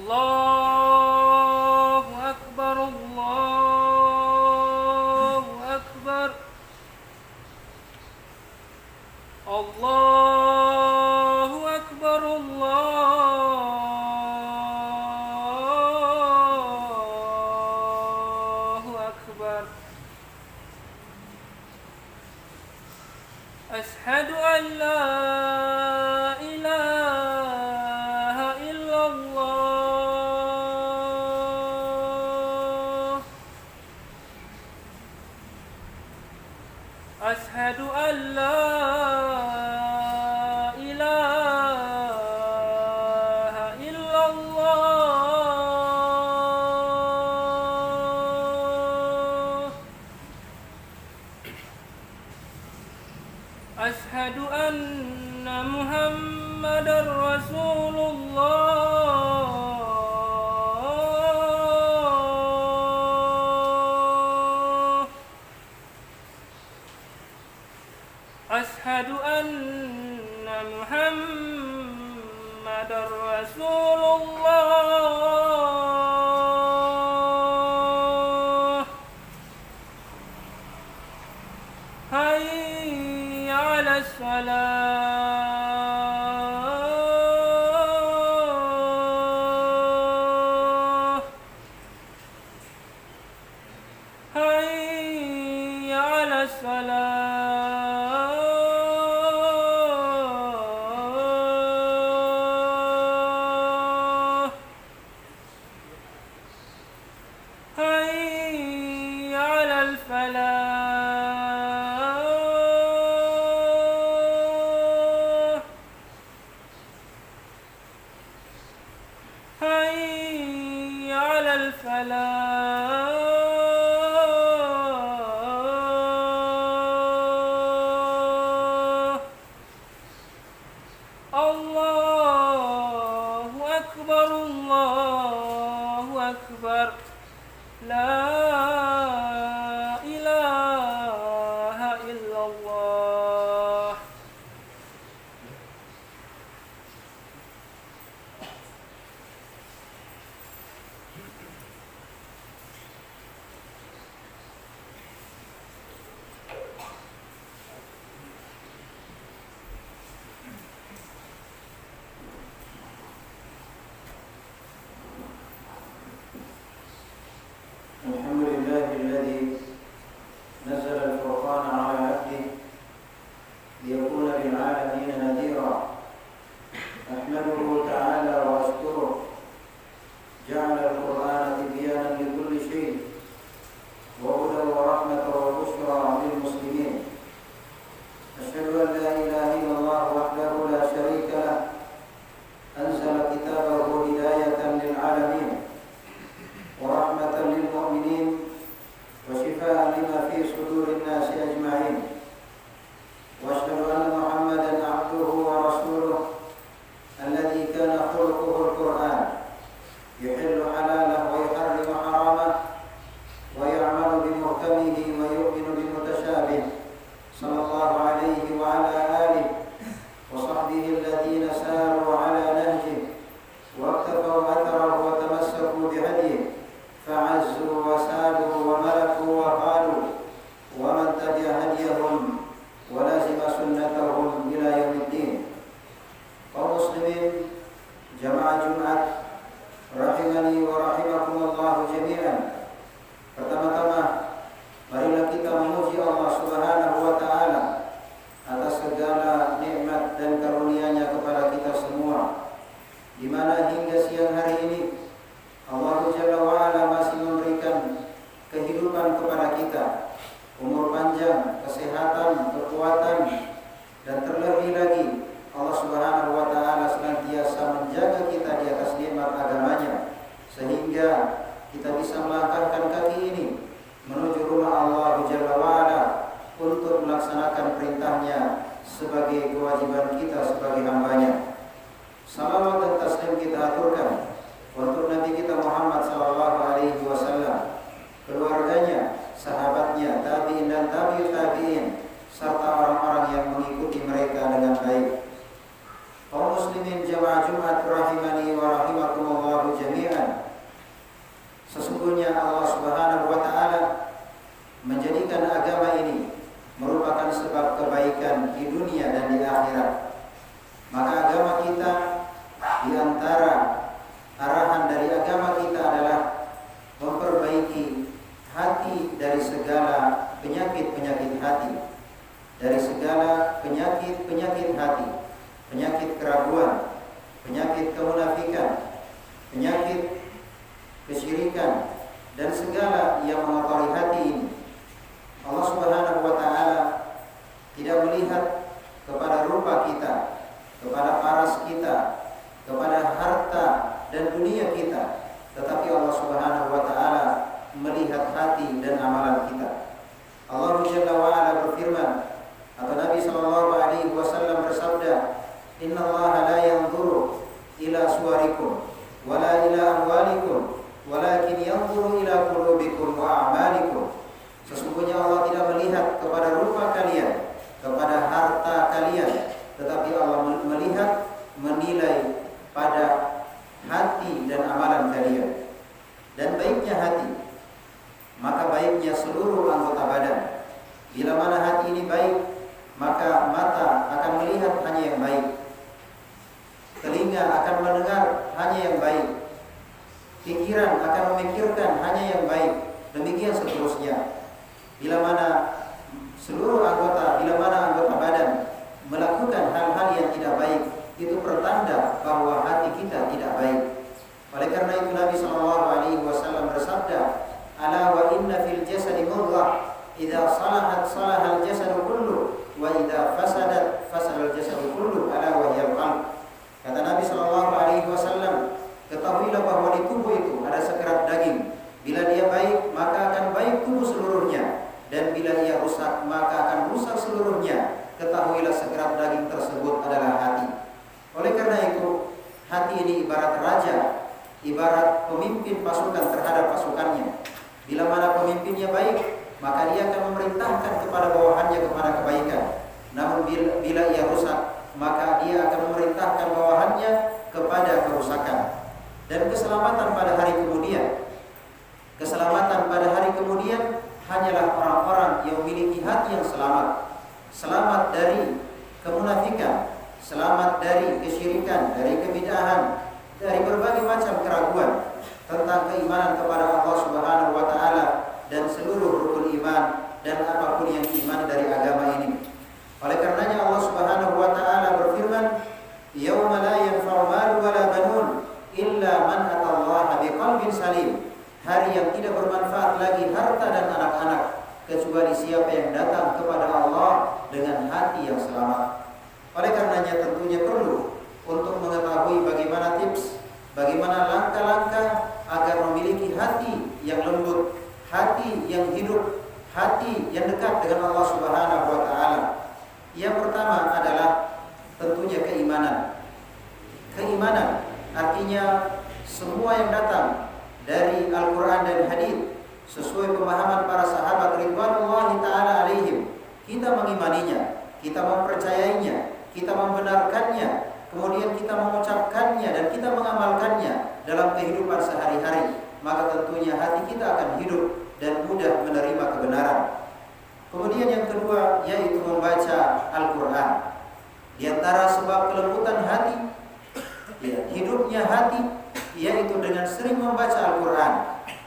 Allahu Akbar, Allahu Akbar, Allahu Akbar, Allahu Akbar. Ashhadu an la ilaha illallah. Ashhadu an la ilaha illallah. Ashhadu anna Muhammadar Rasulullah. Ashhadu anna Muhammadar Rasulullah. Hayya 'alas salah. Hayya 'alas salah. Hayya 'alal falah. Hayya 'alal falah. Allahu Akbar, Allahu Akbar. La ilaha illallah. الحمد لله الذي نزل الفرقان على عبده ليكون للعالمين نذيرا. أحمده تعالى وأشكره، جعل القرآن تبيانا لكل شيء وهدى ورحمة وبشرى للمسلمين. أشهد أن لا إله إلا الله وحده لا شريك له، أنزل كتابه هداية للعالمين ورحمة للمؤمنين وشفاء لما في صدور الناس أجمعين. وأشهد أن محمدا عبده ورسوله الذي كان خلقه القرآن، يحل حلاله ويحرم حرامه ويعمل بمحكمه ويؤمن بمتشابه، صلى الله عليه وعلى آله وصحبه الذين ساروا على نهجه واقتفوا أثره وتمسكوا بهديه فعزوا وسادوا وملكوا وقالوا، ومن تبع هديهم ولازم سنتهم إلى يوم الدين. kaum muslimin jamaah Jumat rahimani wa rahimakumullah jami'an. Pertama-tama marilah kita memuji Allah Subhanahu wa taala atas segala nikmat dan karunia-Nya kepada kita semua, di mana hingga siang hari ini Allah Jalla wa'ala masih memberikan kehidupan kepada kita, umur panjang, kesehatan, kekuatan, dan terlebih lagi Allah Subhanahu wa taala senantiasa menjaga kita di atas nikmat agama-Nya, sehingga kita bisa melangkahkan kaki ini menuju rumah Allah Jalla wa'ala untuk melaksanakan perintahnya sebagai kewajiban kita sebagai hamba-Nya. Salawat dan taslim kita aturkan untuk Nabi kita Muhammad sallallahu alaihi wasallam, keluarganya, sahabatnya, tabi'in dan tabi'ut tabi'in, serta orang-orang yang mengikuti mereka dengan baik. Kaum muslimin jamaah Jumat rahimani wa rahimakumullah jami'an. sesungguhnya Allah Subhanahu wa taala menjadikan agama ini merupakan sebab kebaikan di dunia dan di akhirat. Maka agama kita, di antara arahan dari agama kita adalah memperbaiki hati dari segala penyakit-penyakit hati, dari segala penyakit-penyakit hati, penyakit keraguan, penyakit kemunafikan, penyakit kesyirikan, dan segala yang mengotori hati ini. Allah Subhanahu wa taala tidak melihat kepada rupa kita, kepada paras kita, kepada harta dan dunia kita, tetapi Allah Subhanahu wa taala melihat hati dan amalan kita. Allah Jalla wa ala berfirman, atau Nabi sallallahu alaihi wasallam bersabda, "Innallaha la yanzuru ila suwarikum wala ila amwalikum, walakin yanzuru ila qulubikum wa a'malikum." Sesungguhnya Allah tidak melihat kepada rupa kalian, kepada harta kalian, tetapi Allah melihat, menilai pada hati dan amalan kalian. Dan baiknya hati, maka baiknya seluruh anggota badan. Bila mana hati ini baik, maka mata akan melihat hanya yang baik, telinga akan mendengar hanya yang baik, pikiran akan memikirkan hanya yang baik, demikian seterusnya. Bila mana anggota badan melakukan hal-hal yang tidak baik, itu pertanda bahwa hati kita tidak baik. Oleh karena itu Nabi sallallahu alaihi wasallam bersabda, "Ala wa inna fil jasadi mudghah, idza salahat salahal jasadu kullu, wa idza fasadat fasadal jasadu kullu, ala wa hiya al-qalb." Kata Nabi sallallahu alaihi wasallam, ketahuilah bahwa di tubuh itu ada sekerat daging. Bila dia baik, maka akan baik tubuh seluruhnya, dan bila ia rusak, maka akan rusak seluruhnya. Ketahuilah sekerat daging tersebut adalah hati. Oleh karena itu, hati ini ibarat raja, ibarat pemimpin pasukan terhadap pasukannya. Bila mana pemimpinnya baik, maka dia akan memerintahkan kepada bawahannya kepada kebaikan. Namun bila ia rusak, maka dia akan memerintahkan bawahannya kepada kerusakan. Dan keselamatan pada hari kemudian, hanyalah orang-orang yang memiliki hati yang selamat, selamat dari kemunafikan, selamat dari kesyirikan, dari kebid'ahan, dari berbagai macam keraguan tentang keimanan kepada Allah Subhanahu wa taala dan seluruh rukun iman dan apapun yang diimani dari agama ini. Oleh karenanya Allah Subhanahu wa taala berfirman, "Yauma la yanfa'u malun wala banun illa man atallaha biqalbin salim." Hari yang tidak bermanfaat lagi harta dan anak-anak kecuali siapa yang datang kepada Allah dengan hati yang selamat. Oleh karenanya tentunya perlu untuk mengetahui bagaimana tips, bagaimana langkah-langkah agar memiliki hati yang lembut, hati yang hidup, hati yang dekat dengan Allah Subhanahu wa taala. Yang pertama adalah tentunya keimanan. Keimanan artinya semua yang datang dari Al-Quran dan Hadis sesuai pemahaman para sahabat ridwanullahi ta'ala alaihim, kita mengimaninya, kita mempercayainya, kita membenarkannya, kemudian kita mengucapkannya dan kita mengamalkannya dalam kehidupan sehari-hari, maka tentunya hati kita akan hidup dan mudah menerima kebenaran. Kemudian yang kedua yaitu membaca Al-Quran. Di antara sebab kelembutan hati, hidupnya hati, yaitu dengan sering membaca Al-Quran.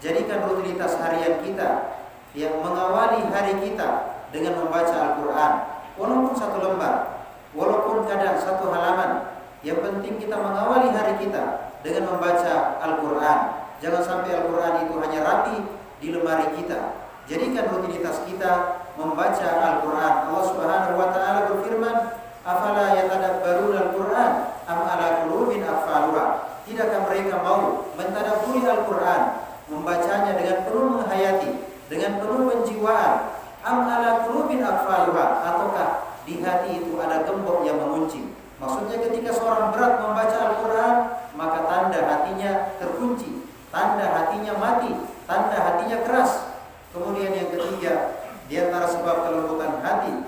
Jadikan rutinitas harian kita yang mengawali hari kita dengan membaca Al-Quran, walaupun satu lembar, walaupun kadang satu halaman. Yang penting kita mengawali hari kita dengan membaca Al-Quran. Jangan sampai Al-Quran itu hanya rapi di lemari kita. Jadikan rutinitas kita membaca Al-Quran. Allah Subhanahu wa taala berfirman, "Afala yatadabbaruna Al-Quran am ala qulubin aqfaluha?" Tidakkah mereka mau mentadabburi Al-Quran, membacanya dengan penuh menghayati, dengan penuh penjiwaan? Am ala qulubin aqfaluha, ataukah di hati itu ada gembok yang mengunci? Maksudnya ketika seorang berat membaca Al-Quran, maka tanda hatinya terkunci, tanda hatinya mati, tanda hatinya keras. Kemudian yang ketiga, di antara sebab kelembutan hati,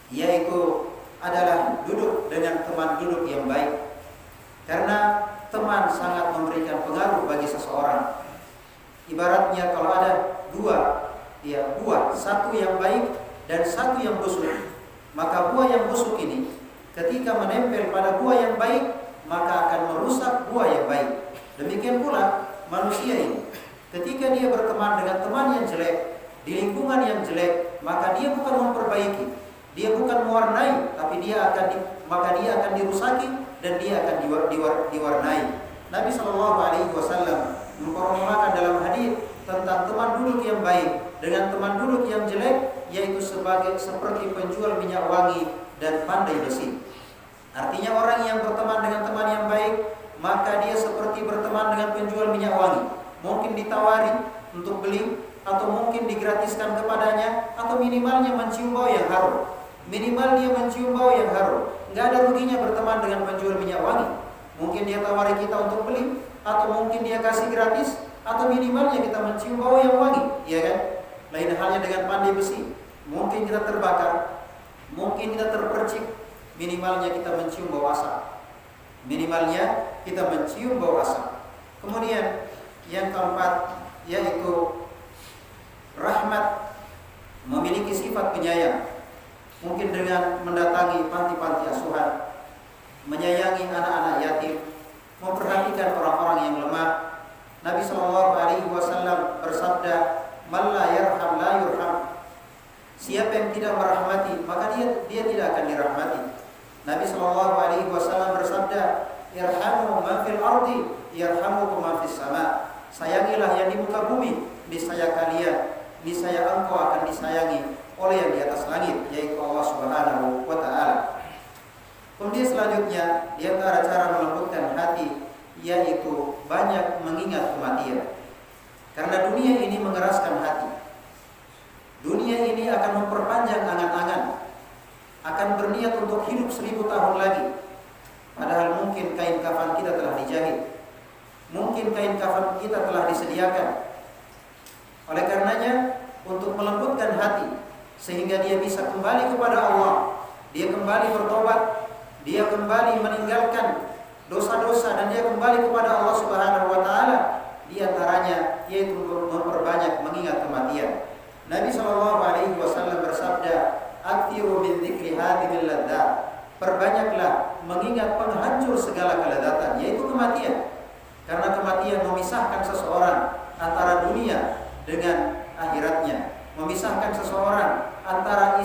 yaitu adalah duduk dengan teman duduk yang baik. Karena teman sangat memberikan pengaruh bagi seseorang. artinya kalau ada dua buah, satu yang baik dan satu yang busuk, maka buah yang busuk ini ketika menempel pada buah yang baik maka akan merusak buah yang baik. Demikian pula manusia ini ketika dia berteman dengan teman yang jelek di lingkungan yang jelek, maka dia bukan memperbaiki, dia bukan mewarnai, tapi dia akan dirusaki dan dia akan diwarnai. Nabi Shallallahu Alaihi Wasallam mempermukakan dalam hadis tentang teman duduk yang baik dengan teman duduk yang jelek, yaitu seperti penjual minyak wangi dan pandai besi. Artinya orang yang berteman dengan teman yang baik, maka dia seperti berteman dengan penjual minyak wangi. Mungkin ditawari untuk beli, atau mungkin digratiskan kepadanya, atau minimalnya mencium bau yang harum. Minimal dia mencium bau yang harum. Nggak ada ruginya berteman dengan penjual minyak wangi. Mungkin dia tawari kita untuk beli, atau mungkin dia kasih gratis, atau minimalnya kita mencium bau yang wangi, ya kan? Lain halnya dengan pandai besi. Mungkin kita terbakar, mungkin kita terpercik, minimalnya kita mencium bau asap. Minimalnya kita mencium bau asap. Kemudian yang keempat yaitu rahmat, memiliki sifat penyayang. Mungkin dengan mendatangi panti-panti asuhan, menyayangi anak-anak yatim, memperhatikan orang-orang yang lemah. Nabi Shallallahu Alaihi Wasallam bersabda, "Man la yarham la yurham." Siapa yang tidak merahmati, maka dia tidak akan dirahmati. Nabi Shallallahu Alaihi Wasallam bersabda, "Irhamu man fil ardi, yarhamukum man fis sama." Sayangilah yang di muka bumi, niscaya engkau akan disayangi oleh yang di atas langit, yaitu Allah Subhanahu wa Ta'ala. Kemudian selanjutnya, di antara cara melembutkan hati yaitu banyak mengingat kematian. Karena dunia ini mengeraskan hati. Dunia ini akan memperpanjang angan-angan, akan berniat untuk hidup 1000 tahun lagi. Padahal mungkin kain kafan kita telah dijahit, mungkin kain kafan kita telah disediakan. Oleh karenanya, untuk melembutkan hati sehingga dia bisa kembali kepada Allah, dia kembali bertobat, dia kembali meninggalkan dosa-dosa, dan dia kembali kepada Allah Subhanahu wa Ta'ala, di antaranya yaitu memperbanyak mengingat kematian. Nabi Shallallahu Alaihi Wasallam bersabda, "Aktsiru min dzikri hadhil ladzat." Perbanyaklah mengingat penghancur segala keledatan, yaitu kematian. Karena kematian memisahkan seseorang antara dunia dengan akhiratnya, memisahkan seseorang antara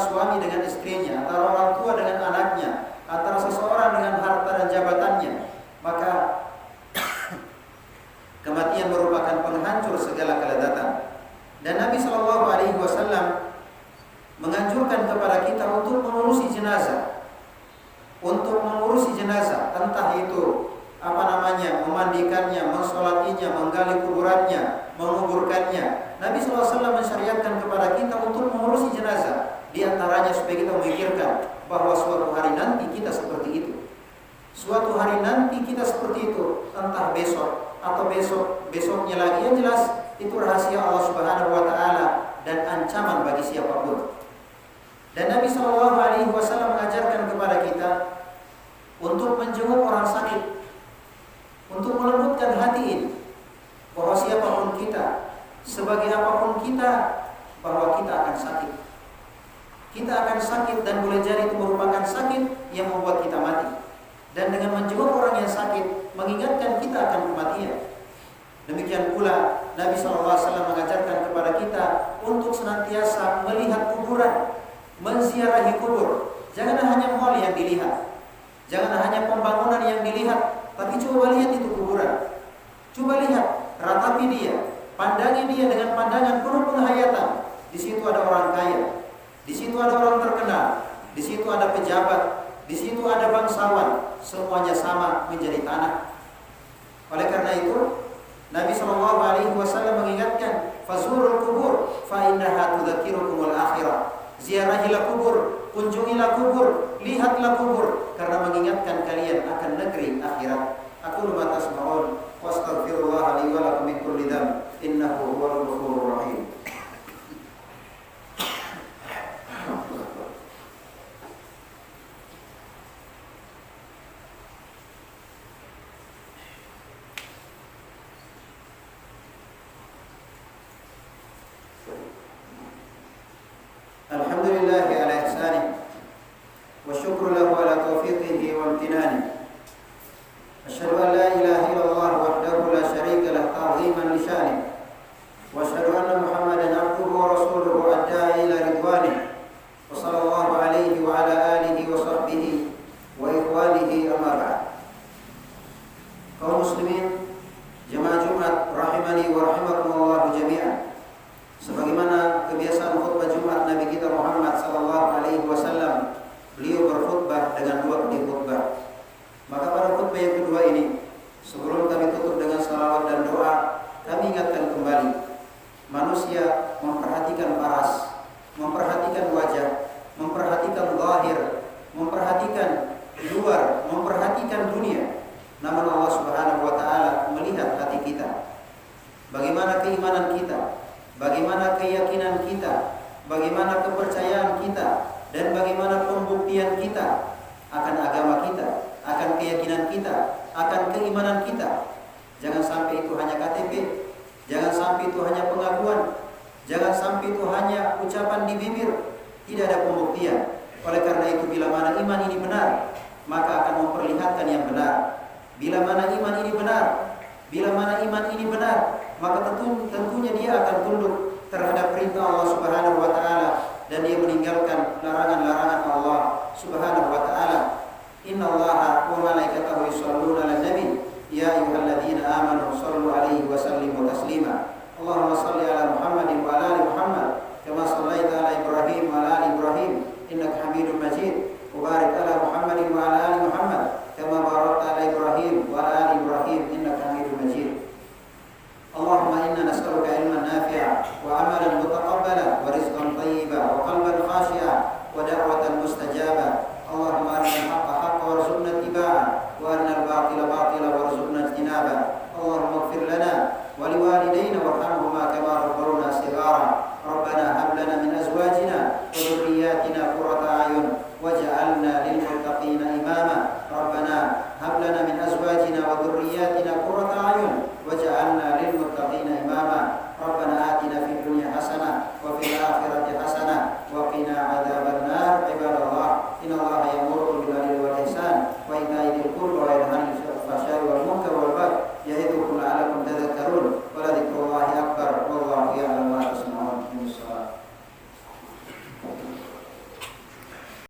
suami dengan istrinya, antara orang tua dengan anaknya, antara seseorang dengan harta dan jabatannya. Maka kematian merupakan penghancur segala keledatan. Dan Nabi Shallallahu Alaihi Wasallam menganjurkan kepada kita untuk mengurusi jenazah, entah itu memandikannya, mensolatinya, menggali kuburannya, menguburkannya. Nabi SAW mensyariatkan kepada kita untuk mengurusi jenazah. Di antaranya supaya kita memikirkan bahwa suatu hari nanti kita seperti itu. Suatu hari nanti kita seperti itu, entah besok atau besoknya lagi. Yang jelas itu rahasia Allah Subhanahu wa Ta'ala dan ancaman bagi siapapun. Dan Nabi SAW mengajarkan kepada kita untuk menjenguk orang sakit, untuk melembutkan hati ini, bahwa siapapun kita, sebagai apapun kita, bahwa kita akan sakit. Kita akan sakit, dan boleh jadi itu merupakan sakit yang membuat kita mati. Dan dengan menjenguk orang yang sakit, mengingatkan kita akan kematian. Demikian pula Nabi SAW mengajarkan kepada kita untuk senantiasa melihat kuburan, menziarahi kubur. Jangan hanya mal yang dilihat, jangan hanya pembangunan yang dilihat, tapi coba lihat itu kuburan. Coba lihat, ratapi dia, pandangi dia dengan pandangan penuh penghayatan. Di situ ada orang kaya, di situ ada orang terkenal, di situ ada pejabat, di situ ada bangsawan, semuanya sama menjadi tanah. Oleh karena itu, Nabi SAW mengingatkan, "Fazurul kubur, fa innaha tudzakirukumul akhirah." Ziarahilah kubur, kunjungilah kubur, lihatlah kubur, karena mengingatkan kalian akan negeri akhirat. Aku ma tasma'un, wastaghfirullah li wa lakum min kulli dzamb, innahu huwal ghafurur rahim. beliau berkhutbah dengan 2 kali khutbah. Maka pada khutbah yang kedua ini, sebelum kami tutup dengan salawat dan doa, kami ingatkan kembali, manusia memperhatikan paras, memperhatikan wajah, memperhatikan zahir, memperhatikan luar, memperhatikan dunia. Namun Allah Subhanahu wa taala melihat hati kita. Bagaimana keimanan kita, bagaimana keyakinan kita, bagaimana kepercayaan kita, dan bagaimana pembuktian kita akan agama kita, akan keyakinan kita, akan keimanan kita. Jangan sampai itu hanya KTP, jangan sampai itu hanya pengakuan, jangan sampai itu hanya ucapan di bibir, tidak ada pembuktian. Oleh karena itu, bila mana iman ini benar, maka akan memperlihatkan yang benar. Bila mana iman ini benar, bila mana iman ini benar, maka tentunya dia akan tunduk terhadap perintah Allah Subhanahu wa taala dan dia meninggalkan larangan-larangan Allah Subhanahu wa taala. Innallaha wa malaikatahu yusholluna 'alan nabi ya ayyuhalladzina amanu shallu 'alaihi wa sallimu taslima. Allahumma shalli 'ala Muhammadin wa 'ala ali Muhammad kama shallaita 'ala Ibrahim wa 'ala ali Ibrahim innaka Hamidum Majid. Wa barik 'ala Muhammadin wa 'ala ali Muhammad kama barakta 'ala Ibrahim wa 'ala ali Ibrahim innaka Hamidum Majid. Allahumma inna nas'aluka ilman nafi'a wa amalan mutaqabbala wa rizqan thayyiba wa qalban khashi'a wa da'watan mustajaba. Allahumma arina al-haqqa haqqan warzuqna ittiba'ah wa arina al-batila batilan warzuqna ijtinaba. Allahumma ighfir lana wa liwalidayna warhamhuma kama rabbayna shighara. Rabbana hab lana min azwajina wa dhurriyyatina qurrata a'yun waj'alna lil muttaqina imama. Rabbana hab lana min azwajina wa dhurriyyatina qurrata a'yun waj'alna lil muttaqina imama. Rabbana atina fid dunya hasanah wa fil akhirati hasanah wa qina adzaban nar. Ibadallah, innallaha ya'muru bil 'adli wal ihsan wa ita'i dzil qurba wa yanha 'anil fahsya'i wal munkari wal baghi ya'idukum la'allakum tadhakkarun.